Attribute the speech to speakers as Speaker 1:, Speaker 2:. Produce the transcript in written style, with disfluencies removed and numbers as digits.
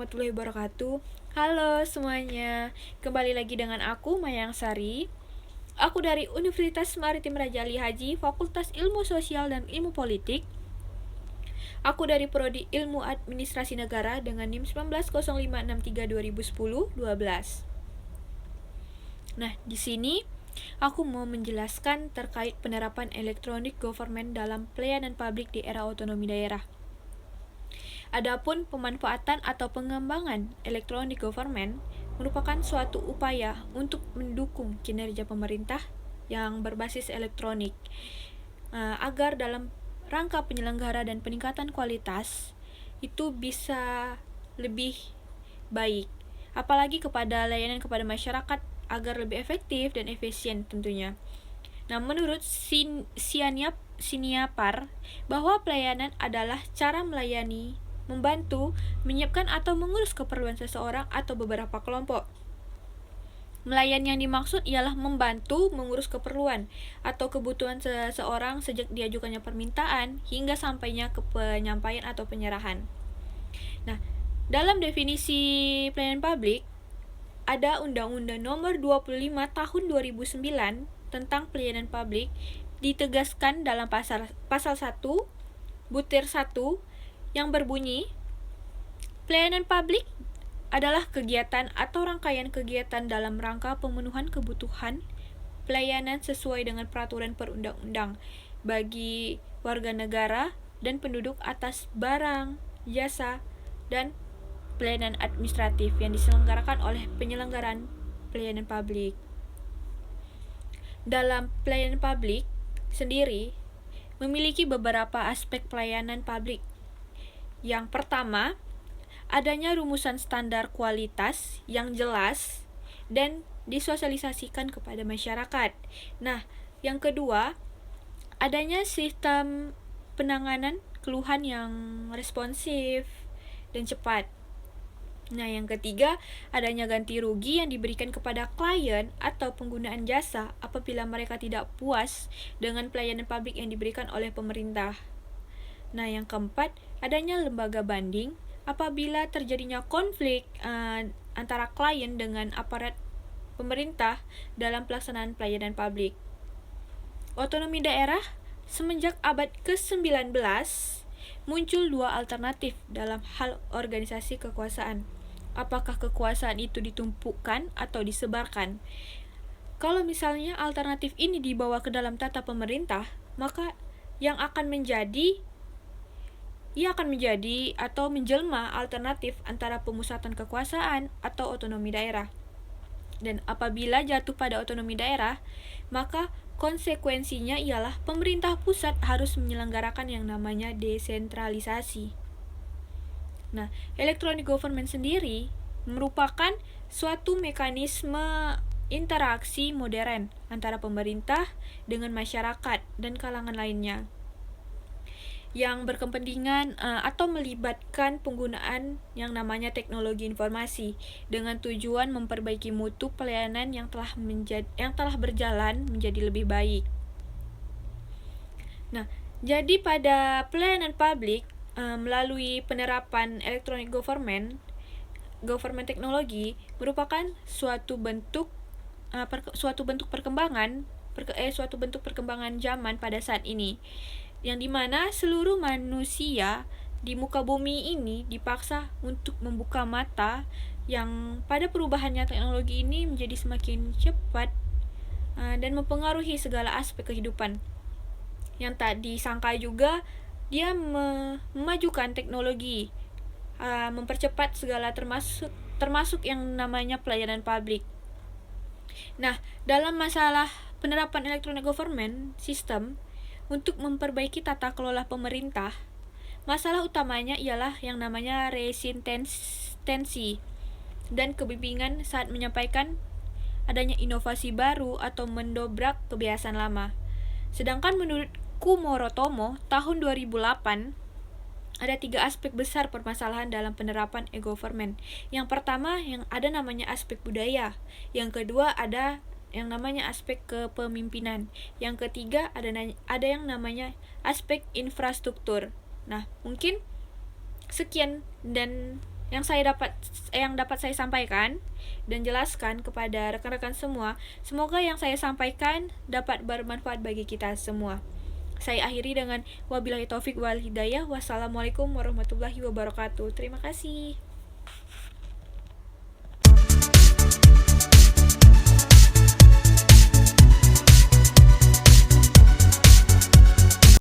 Speaker 1: warahmatullahi wabarakatuh. Halo semuanya, kembali lagi dengan aku Mayang Sari. Aku dari Universitas Maritim Raja Ali Haji, Fakultas Ilmu Sosial dan Ilmu Politik. Aku dari Prodi Ilmu Administrasi Negara dengan NIM 1905632010-12. Nah, di sini aku mau menjelaskan terkait penerapan electronic government dalam pelayanan publik di era otonomi daerah. Adapun pemanfaatan atau pengembangan electronic government merupakan suatu upaya untuk mendukung kinerja pemerintah yang berbasis elektronik agar dalam rangka penyelenggara dan peningkatan kualitas itu bisa lebih baik, apalagi kepada layanan kepada masyarakat agar lebih efektif dan efisien tentunya. Nah, menurut Siniapar, bahwa pelayanan adalah cara melayani, membantu, menyiapkan atau mengurus keperluan seseorang atau beberapa kelompok. Melayani yang dimaksud ialah membantu mengurus keperluan atau kebutuhan seseorang sejak diajukannya permintaan hingga sampainya ke penyampaian atau penyerahan. Nah, dalam definisi pelayanan publik, ada Undang-Undang Nomor 25 Tahun 2009 tentang pelayanan publik ditegaskan dalam pasal 1 butir 1 yang berbunyi, pelayanan publik adalah kegiatan atau rangkaian kegiatan dalam rangka pemenuhan kebutuhan pelayanan sesuai dengan peraturan perundang-undang bagi warga negara dan penduduk atas barang, jasa, dan pelayanan administratif yang diselenggarakan oleh penyelenggaraan pelayanan publik. Dalam pelayanan publik sendiri memiliki beberapa aspek pelayanan publik. Yang pertama, adanya rumusan standar kualitas yang jelas dan disosialisasikan kepada masyarakat. Nah, yang kedua, adanya sistem penanganan keluhan yang responsif dan cepat. Nah, yang ketiga, adanya ganti rugi yang diberikan kepada klien atau penggunaan jasa apabila mereka tidak puas dengan pelayanan publik yang diberikan oleh pemerintah. Nah, yang keempat, adanya lembaga banding apabila terjadinya konflik antara klien dengan aparat pemerintah dalam pelaksanaan pelayanan publik. Otonomi daerah semenjak abad ke-19 muncul dua alternatif dalam hal organisasi kekuasaan. Apakah kekuasaan itu ditumpukkan atau disebarkan? Kalau misalnya alternatif ini dibawa ke dalam tata pemerintah, maka ia akan menjadi atau menjelma alternatif antara pemusatan kekuasaan atau otonomi daerah. Dan apabila jatuh pada otonomi daerah, maka konsekuensinya ialah pemerintah pusat harus menyelenggarakan yang namanya desentralisasi. Nah, electronic government sendiri merupakan suatu mekanisme interaksi modern antara pemerintah dengan masyarakat dan kalangan lainnya yang berkepentingan atau melibatkan penggunaan yang namanya teknologi informasi dengan tujuan memperbaiki mutu pelayanan yang telah berjalan menjadi lebih baik. Nah, jadi pada pelayanan publik melalui penerapan electronic government teknologi merupakan suatu bentuk perkembangan zaman pada saat ini, yang dimana seluruh manusia di muka bumi ini dipaksa untuk membuka mata yang pada perubahannya teknologi ini menjadi semakin cepat dan mempengaruhi segala aspek kehidupan. Yang tak disangka juga, dia memajukan teknologi, mempercepat segala termasuk yang namanya pelayanan publik. Nah, dalam masalah penerapan electronic government system untuk memperbaiki tata kelola pemerintah, masalah utamanya ialah yang namanya resistensi dan kebimbingan saat menyampaikan adanya inovasi baru atau mendobrak kebiasaan lama. Sedangkan menurut Kumorotomo tahun 2008, ada 3 aspek besar permasalahan dalam penerapan e-government. Yang pertama, yang ada namanya aspek budaya. Yang kedua, ada yang namanya aspek kepemimpinan. Yang ketiga, ada yang namanya aspek infrastruktur. Nah, mungkin sekian dan yang dapat saya sampaikan dan jelaskan kepada rekan-rekan semua. Semoga yang saya sampaikan dapat bermanfaat bagi kita semua. Saya akhiri dengan wabillahi taufik wal hidayah. Wassalamualaikum warahmatullahi wabarakatuh. Terima kasih.